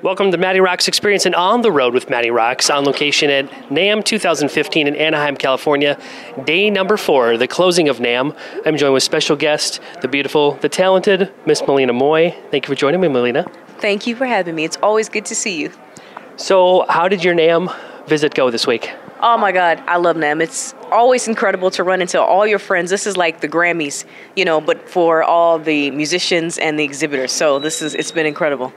Welcome to Matty Rocks Experience and On the Road with Matty Rocks, on location at NAMM 2015 in Anaheim, California. Day number 4, the closing of NAMM. I'm joined with special guest, the beautiful, the talented Miss Malina Moye. Thank you for joining me, Malina. Thank you for having me. It's always good to see you. So, how did your NAMM visit go this week? Oh my God, I love NAMM. It's always incredible to run into all your friends. This is like the Grammys, but for all the musicians and the exhibitors. So it's been incredible.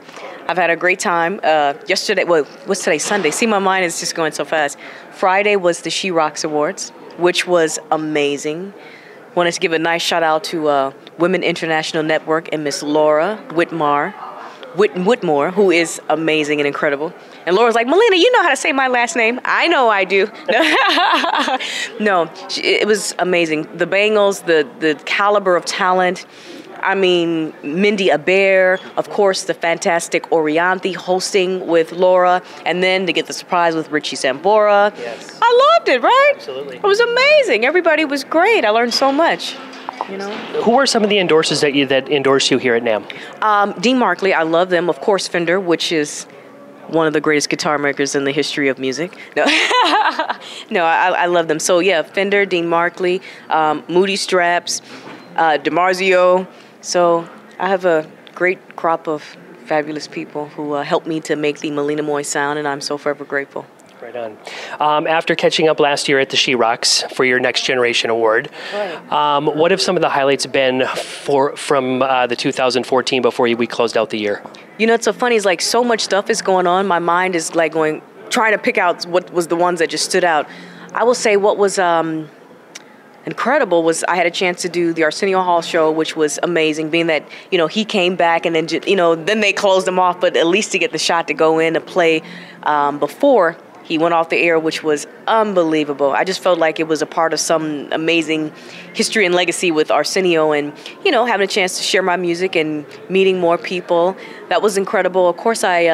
I've had a great time. Yesterday, what's today? Sunday. See, my mind is just going so fast. Friday was the She Rocks Awards, which was amazing. Wanted to give a nice shout out to Women International Network and Miss Laura Whitmore, who is amazing and incredible. And Laura's like, Malina, you know how to say my last name? I know I do. No, it was amazing. The Bangles, the caliber of talent. I mean, Mindy Aber, of course, the fantastic Orianthi hosting with Laura, and then to get the surprise with Richie Sambora. Yes. I loved it, right? Absolutely. It was amazing. Everybody was great. I learned so much. Who are some of the endorsers that endorse you here at NAMM? Dean Markley, I love them. Of course, Fender, which is one of the greatest guitar makers in the history of music. No, I love them. So yeah, Fender, Dean Markley, Moody Straps, DiMarzio. So I have a great crop of fabulous people who helped me to make the Malina Moye sound, and I'm so forever grateful. Right on. After catching up last year at the She Rocks for your Next Generation Award, what have some of the highlights been from the 2014 before we closed out the year? It's so funny. It's like so much stuff is going on. My mind is like trying to pick out what was the ones that just stood out. I will say what was incredible was I had a chance to do the Arsenio Hall show, which was amazing, being that, he came back and then, then they closed him off, but at least to get the shot to go in to play before he went off the air, which was unbelievable. I just felt like it was a part of some amazing history and legacy with Arsenio and, having a chance to share my music and meeting more people. That was incredible. Of course, I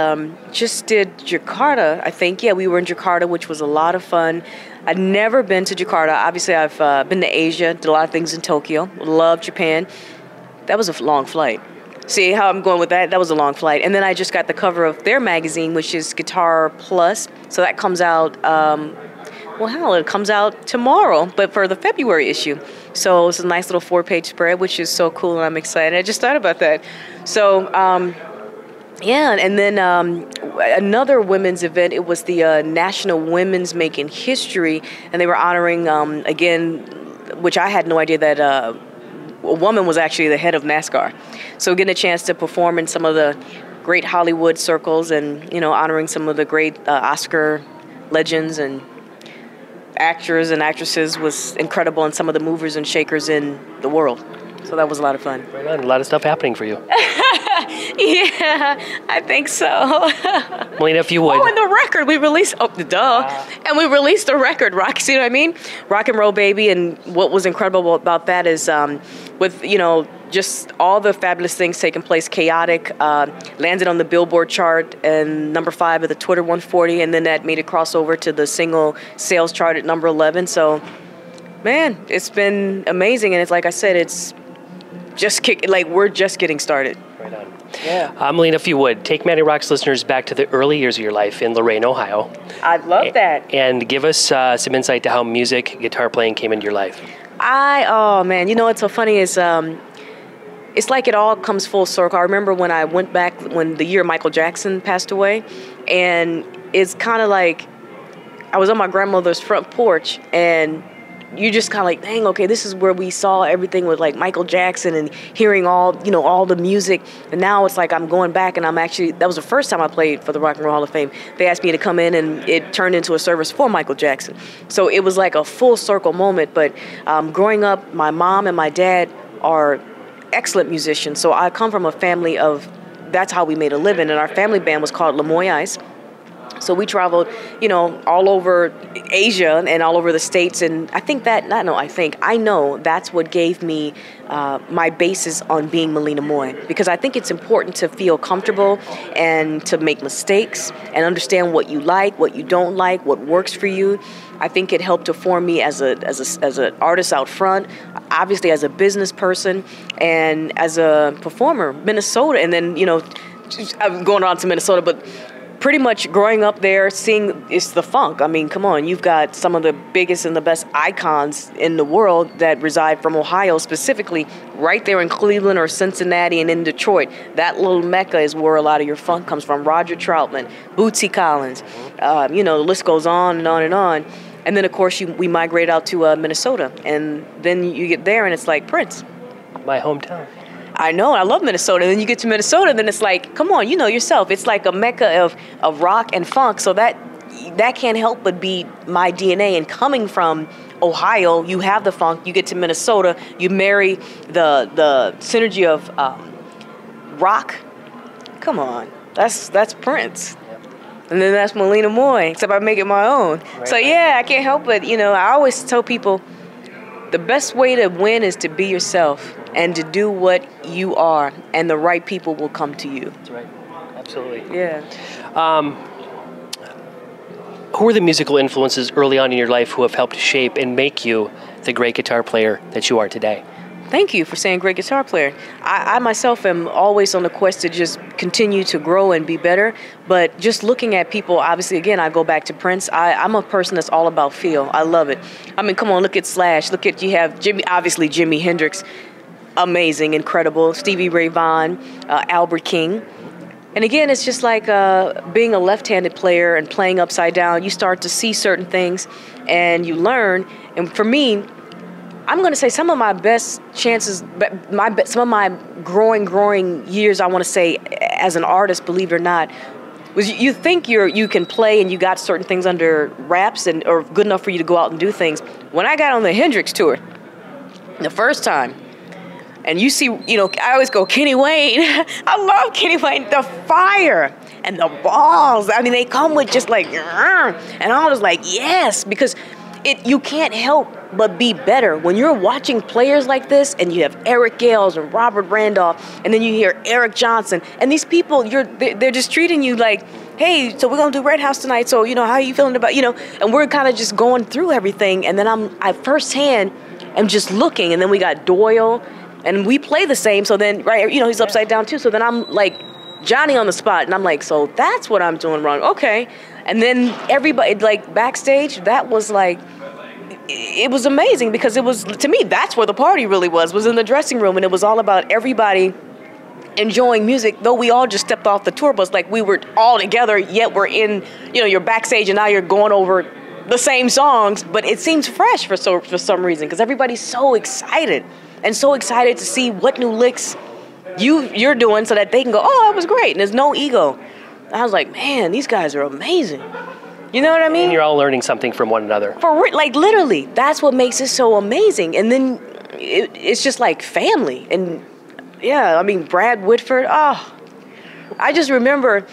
just did Jakarta, I think. Yeah, we were in Jakarta, which was a lot of fun. I'd never been to Jakarta. Obviously, I've been to Asia, did a lot of things in Tokyo. Love Japan. That was a long flight. See how I'm going with that? That was a long flight. And then I just got the cover of their magazine, which is Guitar Plus. So that comes out, it comes out tomorrow, but for the February issue. So it's a nice little 4-page spread, which is so cool, and I'm excited. I just thought about that. So, and then another women's event, it was the National Women's Making History, and they were honoring, again, which I had no idea that a woman was actually the head of NASCAR. So getting a chance to perform in some of the great Hollywood circles and, honoring some of the great Oscar legends and actors and actresses was incredible, and some of the movers and shakers in the world. So that was a lot of fun. Right on. A lot of stuff happening for you. Yeah, I think so. Malina, if you would. Oh, and the record we released. Oh, and we released the record, Rock. See what I mean? Rock and Roll Baby. And what was incredible about that is with, just all the fabulous things taking place, chaotic, landed on the Billboard chart and number 5 at the Twitter 140. And then that made it cross over to the single sales chart at number 11. So, man, it's been amazing. And it's like I said, it's just we're just getting started. Right on. Yeah. Malina, if you would, take Matty Rocks listeners back to the early years of your life in Lorain, Ohio. I'd love that. And give us some insight to how music, guitar playing came into your life. What's so funny is it's like it all comes full circle. I remember when I went back when the year Michael Jackson passed away, and it's kind of like I was on my grandmother's front porch, and you just kind of like, dang, okay, this is where we saw everything with like Michael Jackson and hearing all the music. And now it's like I'm going back, and that was the first time I played for the Rock and Roll Hall of Fame. They asked me to come in, and it turned into a service for Michael Jackson. So it was like a full circle moment. But growing up, my mom and my dad are excellent musicians. So I come from a family of, that's how we made a living. And our family band was called Moye. So we traveled, all over Asia and all over the States. And I know that's what gave me my basis on being Malina Moye, because I think it's important to feel comfortable and to make mistakes and understand what you like, what you don't like, what works for you. I think it helped to form me as an artist out front, obviously as a business person and as a performer. Minnesota, and then I'm going on to Minnesota, but pretty much growing up there, seeing it's the funk. I mean, come on, you've got some of the biggest and the best icons in the world that reside from Ohio, specifically right there in Cleveland or Cincinnati and in Detroit. That little mecca is where a lot of your funk comes from. Roger Troutman, Bootsy Collins, the list goes on and on and on. And then, of course, we migrate out to Minnesota, and then you get there, and it's like Prince. My hometown. I know, I love Minnesota. And then you get to Minnesota, and then it's like, come on, you know yourself. It's like a mecca of rock and funk. So that can't help but be my DNA. And coming from Ohio, you have the funk. You get to Minnesota, you marry the synergy of rock. Come on, that's Prince. And then that's Malina Moye, except I make it my own. Right. So yeah, I can't help but, I always tell people the best way to win is to be yourself and to do what you are, and the right people will come to you. That's right. Absolutely. Yeah. Who are the musical influences early on in your life who have helped shape and make you the great guitar player that you are today? Thank you for saying great guitar player. I myself am always on the quest to just continue to grow and be better. But just looking at people, obviously, again, I go back to Prince. I'm a person that's all about feel. I love it. I mean, come on, look at Slash. You have Jimi Hendrix, amazing, incredible. Stevie Ray Vaughan, Albert King. And again, it's just like being a left-handed player and playing upside down. You start to see certain things and you learn. And for me, I'm going to say some of my best chances, some of my growing years, I want to say, as an artist, believe it or not, was you think you can play and you got certain things under wraps or good enough for you to go out and do things. When I got on the Hendrix tour, the first time, and you see, I always go, Kenny Wayne. I love Kenny Wayne. The fire and the balls. I mean, they come with just like, and I was like, yes, because you can't help but be better. When you're watching players like this and you have Eric Gales and Robert Randolph, and then you hear Eric Johnson, and these people, they're just treating you like, hey, so we're going to do Red House tonight, so, how are you feeling about, and we're kind of just going through everything, and then I firsthand am just looking, and then we got Doyle, and we play the same, so then, right, he's upside down too, so then I'm like Johnny on the spot, and I'm like, so that's what I'm doing wrong, okay. And then everybody, like backstage, that was like, it was amazing because it was, to me, that's where the party really was in the dressing room, and it was all about everybody enjoying music, though we all just stepped off the tour bus, like we were all together, yet we're in, you're backstage and now you're going over the same songs, but it seems fresh for some reason because everybody's so excited and so excited to see what new licks you're doing so that they can go, oh, that was great, and there's no ego. I was like, man, these guys are amazing. You know what I mean? And you're all learning something from one another. Like literally, that's what makes it so amazing. And then it's just like family. And yeah, I mean, Brad Whitford, I just remember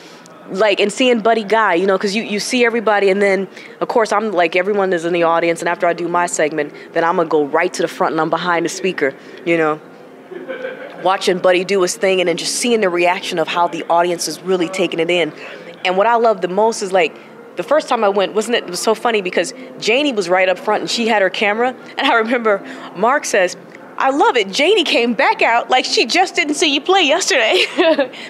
like, and seeing Buddy Guy, because you see everybody, and then of course I'm like, everyone is in the audience, and after I do my segment, then I'm gonna go right to the front and I'm behind the speaker, watching Buddy do his thing, and then just seeing the reaction of how the audience is really taking it in. And what I love the most is like, the first time I went, it was so funny because Janie was right up front and she had her camera. And I remember Mark says, I love it. Janie came back out like she just didn't see you play yesterday.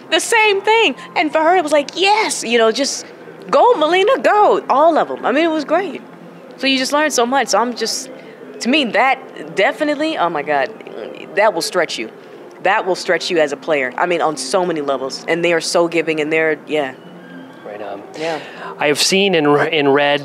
The same thing. And for her, it was like, yes, just go, Malina, go. All of them. I mean, it was great. So you just learn so much. So to me, that definitely, oh my God, that will stretch you. That will stretch you as a player. I mean, on so many levels. And they are so giving, and yeah. Right on. Yeah. I have seen and read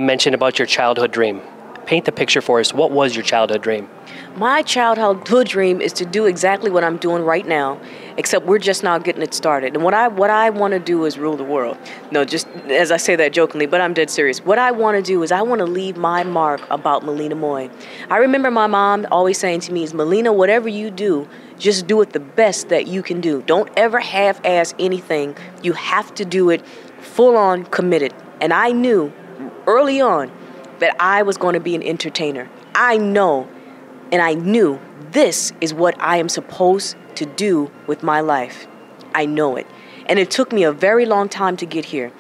mention about your childhood dream. Paint the picture for us. What was your childhood dream? My childhood dream is to do exactly what I'm doing right now, except we're just now getting it started. And what I want to do is rule the world. No, just as I say that jokingly, but I'm dead serious. What I want to do is I want to leave my mark about Malina Moye. I remember my mom always saying to me, is Malina, whatever you do, just do it the best that you can do. Don't ever half-ass anything. You have to do it full-on committed. And I knew early on that I was going to be an entertainer. I know and I knew this is what I am supposed to do with my life. I know it. And it took me a very long time to get here.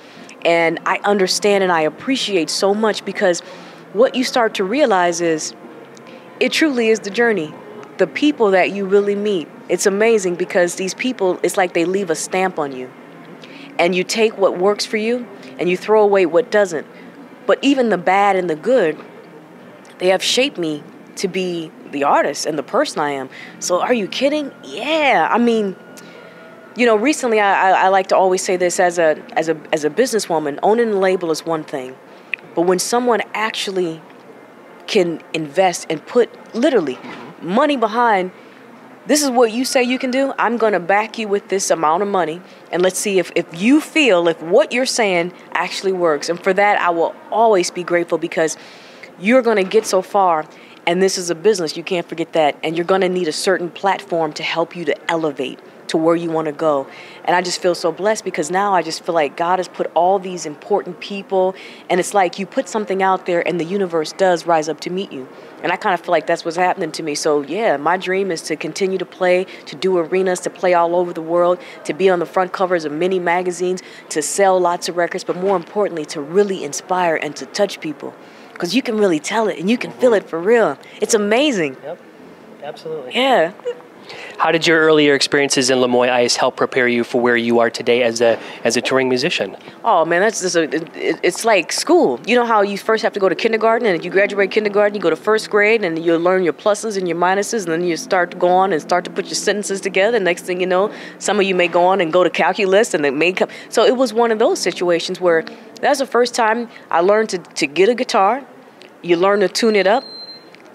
And I understand and I appreciate so much because what you start to realize is it truly is the journey. the people that you really meet. It's amazing because these people, it's like they leave a stamp on you. And you take what works for you and you throw away what doesn't. But even the bad and the good, they have shaped me to be the artist and the person I am. So are you kidding? Yeah. I mean, you know, recently I like to always say this as a businesswoman, owning a label is one thing. But when someone actually can invest and put literally money behind, this is what you say you can do, I'm going to back you with this amount of money. And let's see if you feel, if what you're saying actually works. And for that, I will always be grateful because you're going to get so far. And this is a business. You can't forget that. And you're going to need a certain platform to help you to elevate to where you want to go. And I just feel so blessed because now I just feel like God has put all these important people, and it's like you put something out there and the universe does rise up to meet you. And I kind of feel like that's what's happening to me. So yeah, my dream is to continue to play, to do arenas, to play all over the world, to be on the front covers of many magazines, to sell lots of records, but more importantly, to really inspire and to touch people. Because you can really tell it and you can feel it for real. It's amazing. Yep, absolutely. Yeah. How did your earlier experiences in Moye Ice help prepare you for where you are today as a touring musician? Oh man, that's just it's like school. You know how you first have to go to kindergarten, and if you graduate kindergarten, you go to first grade, and you learn your pluses and your minuses, and then you start to go on and start to put your sentences together. Next thing you know, some of you may go on and go to calculus, and it may come. So it was one of those situations where that's the first time I learned to get a guitar. You learn to tune it up.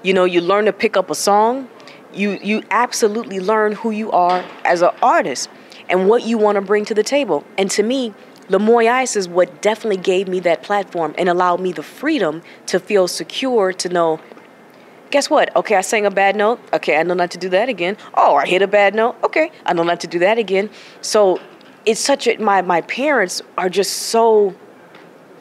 You know, you learn to pick up a song. You absolutely learn who you are as an artist and what you want to bring to the table. And to me, Moye Ice is what definitely gave me that platform and allowed me the freedom to feel secure, to know, guess what? Okay, I sang a bad note. Okay, I know not to do that again. Oh, I hit a bad note. Okay, I know not to do that again. So it's such a, my parents are just so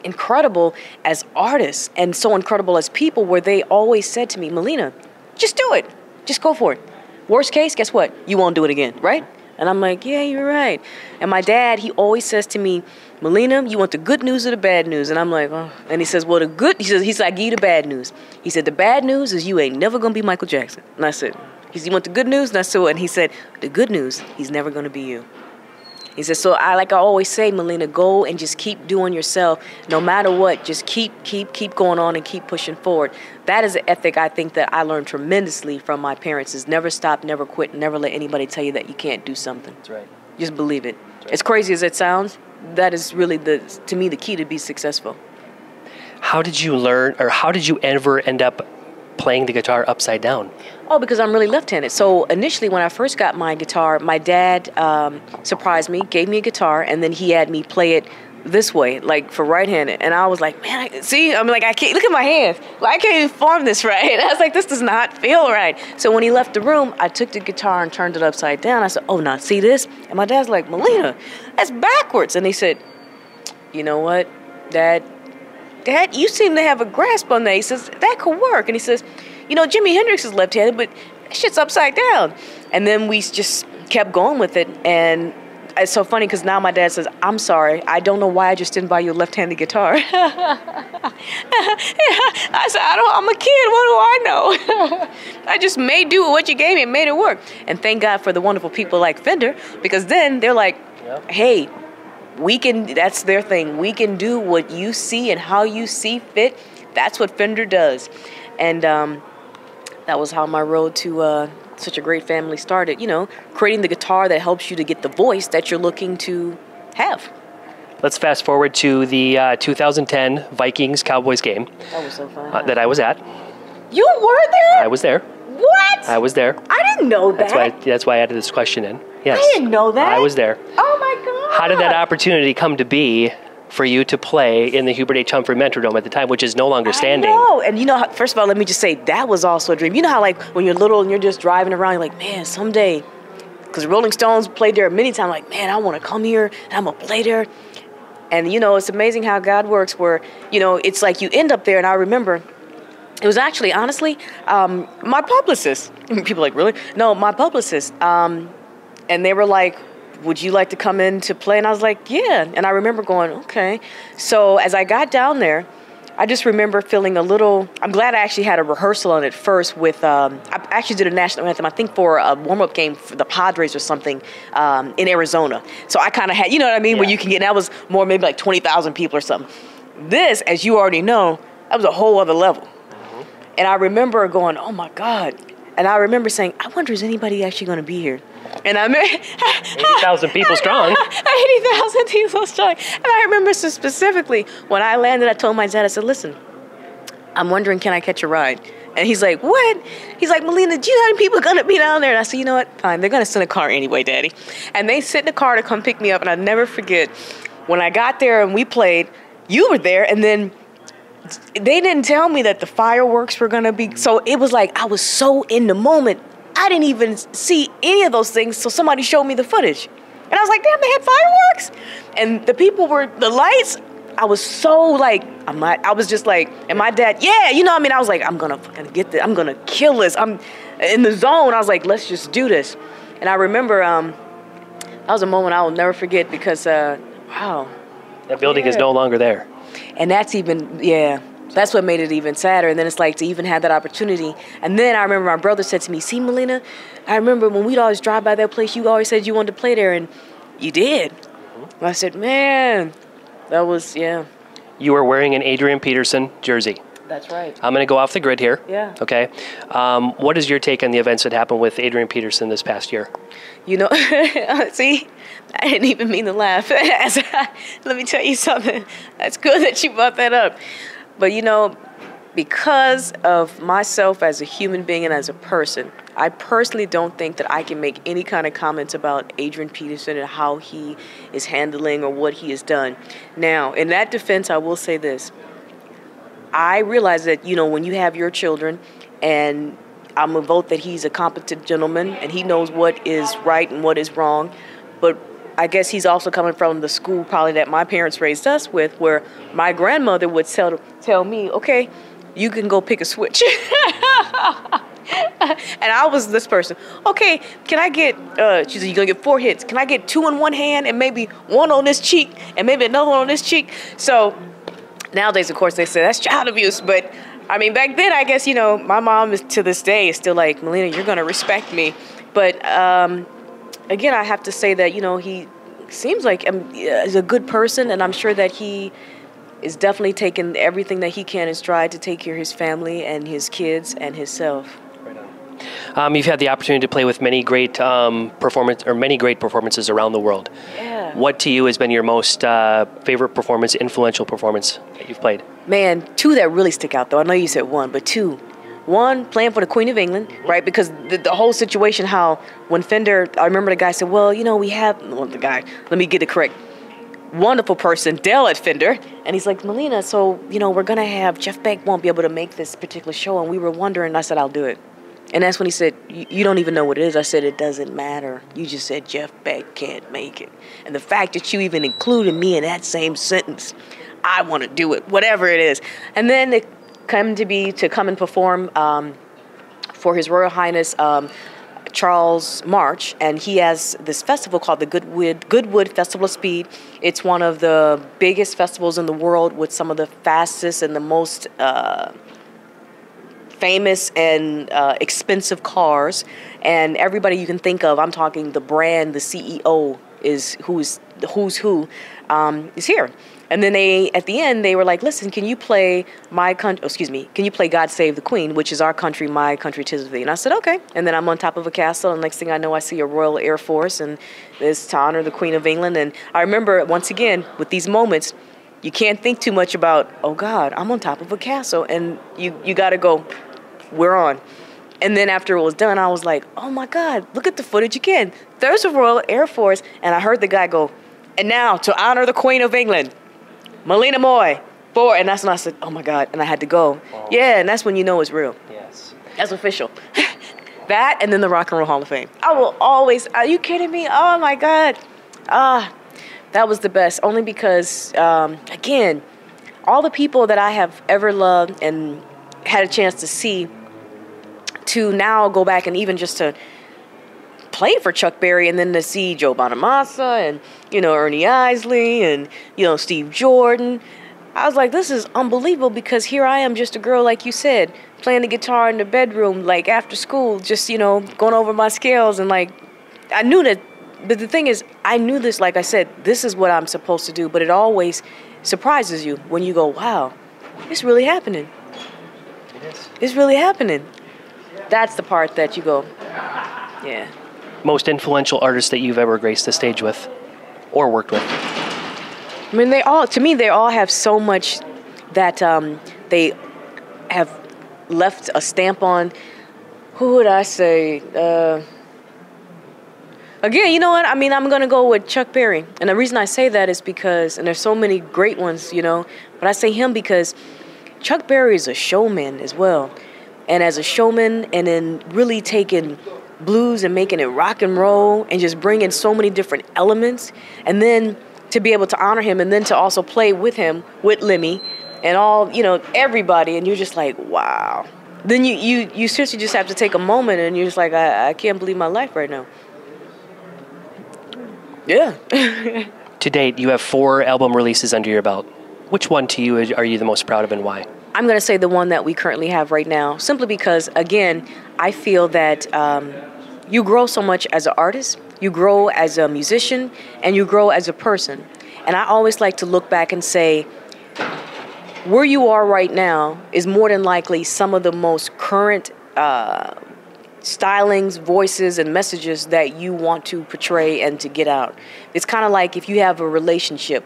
incredible as artists and so incredible as people, where they always said to me, Malina, just do it. Just go for it. Worst case, guess what? You won't do it again, right? And I'm like, yeah, you're right. And my dad, he always says to me, Malina, you want the good news or the bad news? And I'm like, oh. And he says, well, the good, he's like, give you the bad news. He said, the bad news is you ain't never going to be Michael Jackson. And I said, you want the good news? And I said, and he said, the good news, he's never going to be you. He says, so I always say, Malina, go and just keep doing yourself. No matter what, just keep going on and keep pushing forward. That is an ethic I think that I learned tremendously from my parents, is never stop, never quit, never let anybody tell you that you can't do something. That's right. Just believe it. Right. As crazy as it sounds, that is really, to me, the key to be successful. How did you learn, or how did you ever end up playing the guitar upside down? Oh, because I'm really left-handed. So initially when I first got my guitar, my dad surprised me, gave me a guitar, and then he had me play it this way, like for right-handed. And I was like, man, I'm like, I can't, look at my hands. Like, I can't even form this right. And I was like, this does not feel right. So when he left the room, I took the guitar and turned it upside down. I said, oh, now see this? And my dad's like, Malina, that's backwards. And he said, you know what, Dad, you seem to have a grasp on that. He says, that could work. And he says, you know, Jimi Hendrix is left-handed, but that shit's upside down. And then we just kept going with it. And it's so funny because now my dad says, I'm sorry, I don't know why I just didn't buy you a left-handed guitar. I said, I'm a kid, what do I know? I just made do with what you gave me and made it work. And thank God for the wonderful people like Fender, because then they're like, hey, we can, that's their thing. We can do what you see and how you see fit. That's what Fender does. And that was how my road to such a great family started, you know, creating the guitar that helps you to get the voice that you're looking to have. Let's fast forward to the 2010 Vikings-Cowboys game. That was so fun. That I was at. You were there? I was there. What? I was there. I didn't know that. That's why I added this question in. Yes. I didn't know that. I was there. Oh my God. How did that opportunity come to be for you to play in the Hubert H. Humphrey Metrodome at the time, which is no longer standing? I know. And you know, first of all, let me just say, that was also a dream. You know how like when you're little and you're just driving around, you're like, man, someday, because Rolling Stones played there many times, like, man, I want to come here and I'm going to play there. And you know, it's amazing how God works, where, you know, it's like you end up there. And I remember, it was actually, honestly, my publicist. People are like, really? No, my publicist. And they were like, would you like to come in to play? And I was like, yeah. And I remember going, okay. So as I got down there, I just remember feeling a little, I'm glad I actually had a rehearsal on it first with, I actually did a national anthem, I think for a warm-up game for the Padres or something in Arizona. So I kind of had, you know what I mean, where you can get, and that was more maybe like 20,000 people or something. This, as you already know, that was a whole other level. And I remember going, oh my God. And I remember saying, I wonder, is anybody actually going to be here? And I mean, 80,000 people strong. 80,000 people strong. And I remember so specifically when I landed, I told my dad, I said, listen, I'm wondering, can I catch a ride? And he's like, what? He's like, Malina, do you know how many people are going to be down there? And I said, you know what? Fine. They're going to send a car anyway, Daddy. And they sent the car to come pick me up. And I'll never forget when I got there and we played, you were there. And then they didn't tell me that the fireworks were going to be. So it was like I was so in the moment. I didn't even see any of those things. So somebody showed me the footage. And I was like, damn, they had fireworks. And the people were, the lights. I was so like, I was just like, and my dad, yeah, you know what I mean? I was like, I'm going to fucking get this. I'm going to kill this. I'm in the zone. I was like, let's just do this. And I remember that was a moment I will never forget because, wow. That building is no longer there. And that's even, that's what made it even sadder. And then it's like to even have that opportunity. And then I remember my brother said to me, see, Malina, I remember when we'd always drive by that place, you always said you wanted to play there, and you did. And I said, man, that was, You were wearing an Adrian Peterson jersey. That's right. I'm going to go off the grid here. Yeah. Okay. What is your take on the events that happened with Adrian Peterson this past year? You know, see, I didn't even mean to laugh. Let me tell you something. That's good that you brought that up. But, you know, because of myself as a human being and as a person, I personally don't think that I can make any kind of comments about Adrian Peterson and how he is handling or what he has done. Now, in that defense, I will say this. I realize that, you know, when you have your children, and I'm going to vote that he's a competent gentleman and he knows what is right and what is wrong. But I guess he's also coming from the school probably that my parents raised us with, where my grandmother would tell me, okay, you can go pick a switch. And I was this person. Okay, can I get, she said, you're going to get 4 hits. Can I get 2 in one hand and maybe 1 on this cheek and maybe another one on this cheek? So nowadays, of course, they say that's child abuse. But, I mean, back then, I guess, you know, my mom is to this day is still like, Malina, you're going to respect me. But, again, I have to say that, you know, he seems like he's a good person. And I'm sure that he is definitely taking everything that he can in stride to take care of his family and his kids and himself. You've had the opportunity to play with many great performances around the world. Yeah. What to you has been your most favorite performance, influential performance that you've played? Man, 2 that really stick out, though. I know you said 1, but 2. 1, playing for the Queen of England, right? Because the whole situation, how when Fender, I remember the guy said, well, you know, let me get it correct. Wonderful person, Dell at Fender. And he's like, Malina, so, you know, we're going to have, Jeff Beck won't be able to make this particular show. And we were wondering, I said, I'll do it. And that's when he said, you don't even know what it is. I said, it doesn't matter. You just said Jeff Beck can't make it. And the fact that you even included me in that same sentence, I want to do it, whatever it is. And then it came to come and perform for His Royal Highness Charles March. And he has this festival called the Goodwood Festival of Speed. It's one of the biggest festivals in the world with some of the fastest and the most famous and expensive cars, and everybody you can think of. I'm talking the brand, the CEO is who's who is here. And then at the end they were like, listen, can you play can you play God Save the Queen, which is our country, my country, 'tis of thee. And I said, okay. And then I'm on top of a castle, and next thing I know, I see a Royal Air Force, and it's to honor the Queen of England. And I remember, once again, with these moments, you can't think too much about, oh God, I'm on top of a castle, and you got to go, we're on. And then after it was done, I was like, oh my God, look at the footage again. There's a Royal Air Force. And I heard the guy go, and now to honor the Queen of England, Malina Moye, 4. And that's when I said, oh my God. And I had to go. Wow. Yeah, and that's when you know it's real. Yes. That's official. That and then the Rock and Roll Hall of Fame. I will always, are you kidding me? Oh my God. That was the best. Only because, again, all the people that I have ever loved and had a chance to see, to now go back and even just to play for Chuck Berry, and then to see Joe Bonamassa and, you know, Ernie Isley and, you know, Steve Jordan. I was like, this is unbelievable, because here I am, just a girl, like you said, playing the guitar in the bedroom, like after school, just, going over my scales. And like, I knew that, but the thing is, I knew this, like I said, this is what I'm supposed to do. But it always surprises you when you go, wow, it's really happening. It is. It's really happening. That's the part that you go, yeah. Most influential artist that you've ever graced the stage with or worked with? I mean, they all have so much that they have left a stamp on. Who would I say? Again, you know what? I mean, I'm going to go with Chuck Berry. And the reason I say that is because, and there's so many great ones, but I say him because Chuck Berry is a showman as well. And as a showman, and then really taking blues and making it rock and roll and just bringing so many different elements, and then to be able to honor him, and then to also play with him, with Lemmy, and all, everybody, and you're just like, wow. Then you seriously just have to take a moment, and you're just like, I can't believe my life right now. Yeah. To date, you have 4 album releases under your belt. Which one to you are you the most proud of, and why? I'm going to say the one that we currently have right now, simply because, again, I feel that you grow so much as an artist, you grow as a musician, and you grow as a person. And I always like to look back and say, where you are right now is more than likely some of the most current stylings, voices, and messages that you want to portray and to get out. It's kind of like if you have a relationship.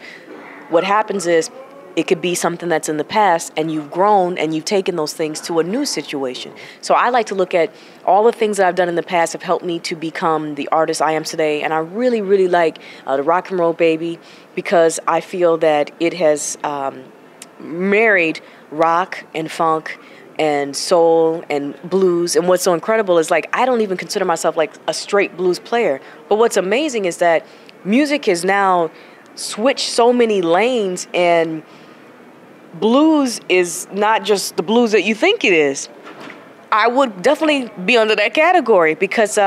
What happens is, it could be something that's in the past, and you've grown and you've taken those things to a new situation. So I like to look at all the things that I've done in the past have helped me to become the artist I am today. And I really, really like the Rock and Roll Baby, because I feel that it has married rock and funk and soul and blues. And what's so incredible is, like, I don't even consider myself like a straight blues player. But what's amazing is that music has now switched so many lanes, and blues is not just the blues that you think it is. I would definitely be under that category, because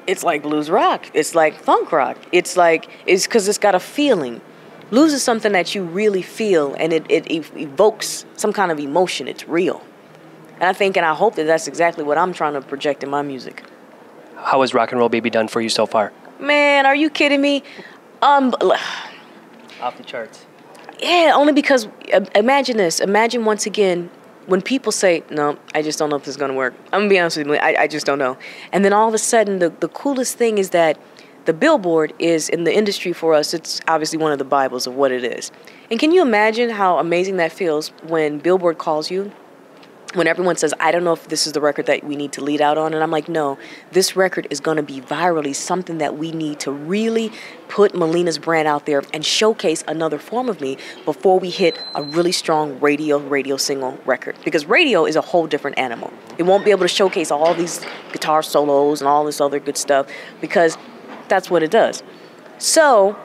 it's like blues rock. It's like funk rock. It's because it's got a feeling. Blues is something that you really feel, and it evokes some kind of emotion. It's real. And I think, and I hope that that's exactly what I'm trying to project in my music. How has Rock and Roll Baby done for you so far? Man, are you kidding me? Off the charts. Yeah, only because, imagine this. Imagine once again, when people say, no, I just don't know if this is going to work. I'm going to be honest with you, I just don't know. And then all of a sudden, the coolest thing is that the Billboard is, in the industry for us, it's obviously one of the Bibles of what it is. And can you imagine how amazing that feels when Billboard calls you? When everyone says, I don't know if this is the record that we need to lead out on. And I'm like, no, this record is going to be virally something that we need to really put Malina's brand out there and showcase another form of me before we hit a really strong radio single record. Because radio is a whole different animal. It won't be able to showcase all these guitar solos and all this other good stuff, because that's what it does. So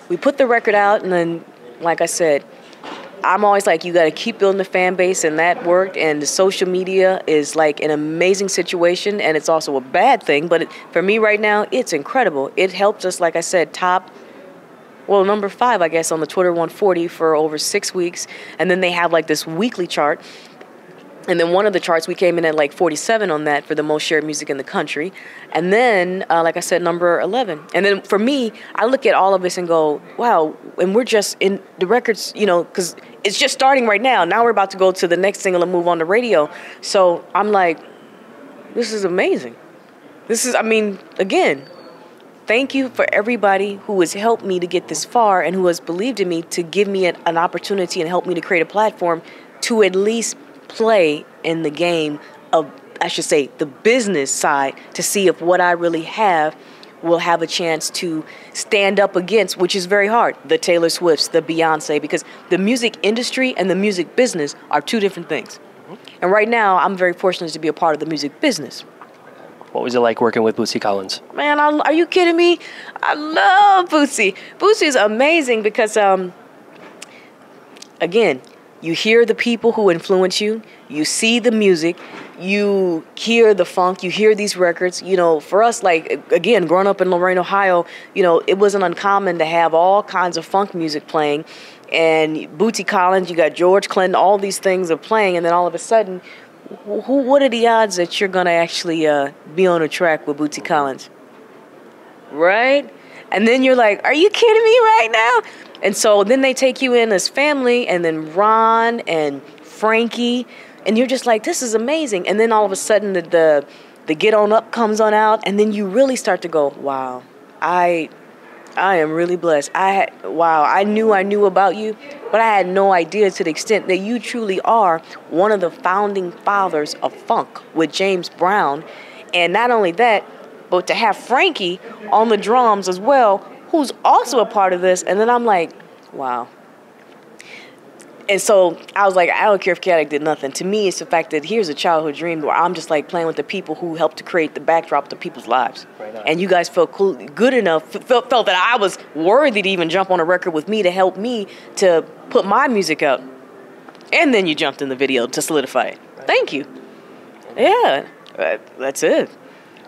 we put the record out, and then, like I said, I'm always like, you got to keep building the fan base, and that worked. And the social media is like an amazing situation, and it's also a bad thing. But for me right now, it's incredible. It helped us, like I said, number 5, I guess, on the Twitter 140 for over 6 weeks. And then they have like this weekly chart. And then one of the charts, we came in at like 47 on that for the most shared music in the country. And then, like I said, number 11. And then for me, I look at all of this and go, wow, and we're just in the records, because it's just starting right now. Now we're about to go to the next single and move on the radio. So I'm like, this is amazing. Again, thank you for everybody who has helped me to get this far and who has believed in me to give me an opportunity and help me to create a platform to at least play in the game of, I should say, the business side, to see if what I really have will have a chance to stand up against, which is very hard, the Taylor Swifts, the Beyonce, because the music industry and the music business are 2 different things. And right now, I'm very fortunate to be a part of the music business. What was it like working with Bootsy Collins? Man, are you kidding me? I love Bootsy. Bootsy is amazing because, again, you hear the people who influence you, you see the music, you hear the funk, you hear these records. You know, for us, like, again, growing up in Lorain, Ohio, you know, it wasn't uncommon to have all kinds of funk music playing. And Bootsy Collins, you got George Clinton, all these things are playing. And then all of a sudden, what are the odds that you're going to actually be on a track with Bootsy Collins? Right? And then you're like, are you kidding me right now? And so then they take you in as family, and then Ron and Frankie, and you're just like, this is amazing. And then all of a sudden the Get On Up comes on out, and then you really start to go, wow, I am really blessed. I knew about you, but I had no idea to the extent that you truly are one of the founding fathers of funk with James Brown. And not only that, but to have Frankie on the drums as well, who's also a part of this. And then I'm like, wow. And so I was like, I don't care if Chaotic did nothing. To me, it's the fact that here's a childhood dream where I'm just like playing with the people who helped to create the backdrop to people's lives. Right on. And you guys felt cool, good enough, felt that I was worthy to even jump on a record with me to help me to put my music out. And then you jumped in the video to solidify it. Right. Thank you. Yeah, that's it.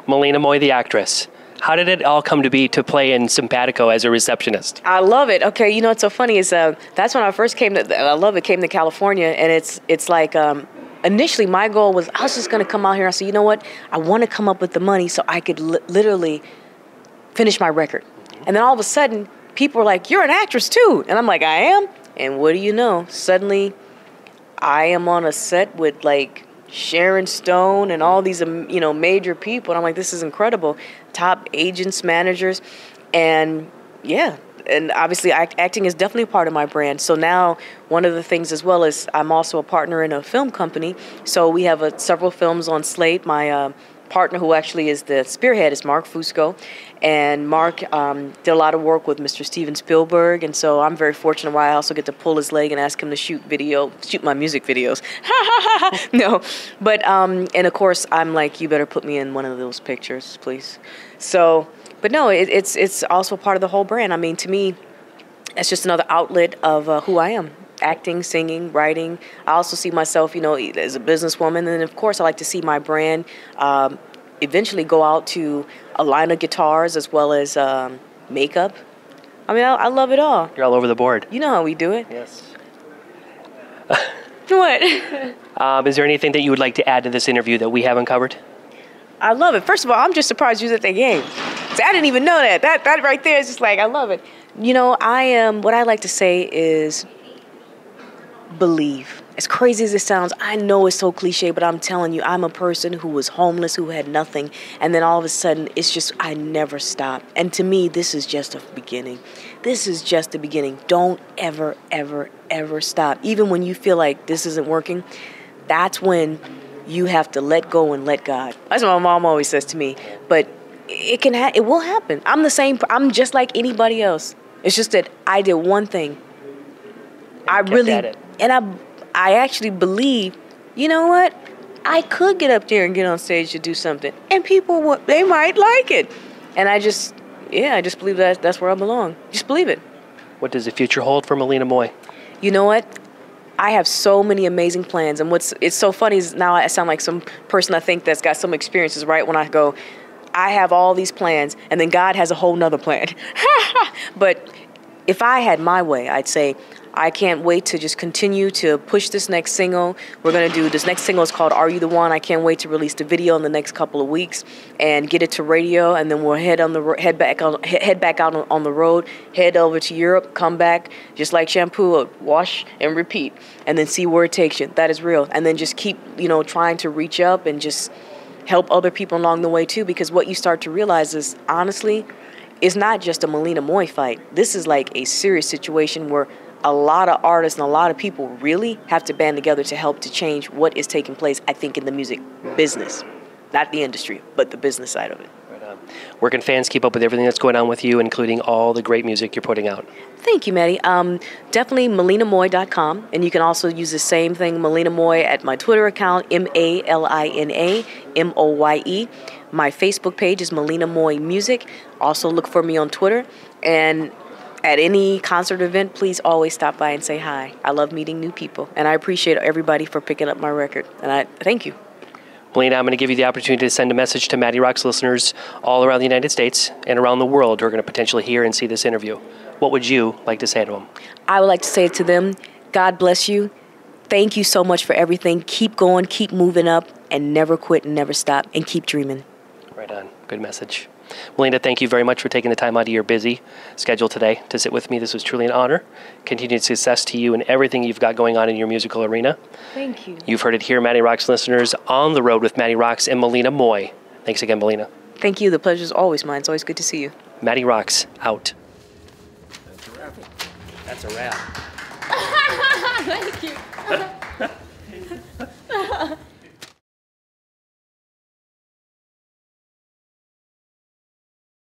Malina Moye, the actress. How did it all come to be to play in Simpatico as a receptionist? I love it. Okay, you know what's so funny is that's when I first came to California, and it's like initially my goal was I was just going to come out here. I said, you know what? I want to come up with the money so I could literally finish my record. And then all of a sudden, people were like, you're an actress too. And I'm like, I am? And what do you know? Suddenly, I am on a set with like Sharon Stone and all these, major people. And I'm like, this is incredible. Top agents, managers. And yeah, and obviously acting is definitely a part of my brand. So now one of the things as well is I'm also a partner in a film company. So we have several films on slate. My partner, who actually is the spearhead, is Mark Fusco. And Mark did a lot of work with Mr. Steven Spielberg. And so I'm very fortunate where I also get to pull his leg and ask him to shoot my music videos. No. But, and of course, I'm like, you better put me in one of those pictures, please. So, but no, it's also part of the whole brand. I mean, to me, it's just another outlet of who I am. Acting, singing, writing. I also see myself, as a businesswoman. And then, of course, I like to see my brand eventually go out to a line of guitars as well as makeup. I mean, I love it all. You're all over the board. You know how we do it. Yes. What? Is there anything that you would like to add to this interview that we haven't covered? I love it. First of all, I'm just surprised you was at that game. See, I didn't even know that. That right there is just like, I love it. What I like to say is believe. As crazy as it sounds, I know it's so cliche, but I'm telling you, I'm a person who was homeless, who had nothing, and then all of a sudden, it's just, I never stopped. And to me, this is just a beginning. This is just the beginning. Don't ever, ever, ever stop. Even when you feel like this isn't working, that's when you have to let go and let God. That's what my mom always says to me. But it will happen. I'm the same. I'm just like anybody else. It's just that I did one thing. I actually believe, you know what? I could get up there and get on stage to do something, and people they might like it. And I just believe that's where I belong. Just believe it. What does the future hold for Malina Moye? You know what? I have so many amazing plans, and it's so funny is now I sound like some person I think that's got some experiences, right? When I go, I have all these plans, and then God has a whole nother plan. But if I had my way, I'd say, I can't wait to just continue to push this next single. We're going to do this next single is called Are You the One? I can't wait to release the video in the next couple of weeks and get it to radio, and then we'll head back out on the road, head over to Europe, come back just like shampoo, wash and repeat, and then see where it takes you. That is real. And then just keep, trying to reach up and just help other people along the way too, because what you start to realize is, honestly, it's not just a Malina Moye fight. This is like a serious situation where a lot of artists and a lot of people really have to band together to help to change what is taking place, I think, in the music business. Not the industry, but the business side of it. Right on. Where can fans keep up with everything that's going on with you, including all the great music you're putting out? Thank you, Matty. Definitely malinamoye.com. And you can also use the same thing, Malina Moye, at my Twitter account, MALINA MOYE. My Facebook page is Malina Moye Music. Also look for me on Twitter. And at any concert event, please always stop by and say hi. I love meeting new people, and I appreciate everybody for picking up my record, and I thank you. Malina, I'm going to give you the opportunity to send a message to Matty Rocks listeners all around the United States and around the world who are going to potentially hear and see this interview. What would you like to say to them? I would like to say to them, God bless you. Thank you so much for everything. Keep going, keep moving up, and never quit and never stop, and keep dreaming. Right on. Good message. Malina, thank you very much for taking the time out of your busy schedule today to sit with me. This was truly an honor. Continued success to you and everything you've got going on in your musical arena. Thank you. You've heard it here, Matty Rocks listeners, on the road with Matty Rocks and Malina Moye. Thanks again, Malina. Thank you. The pleasure's always mine. It's always good to see you. Matty Rocks, out. That's a wrap. That's a wrap. Thank you.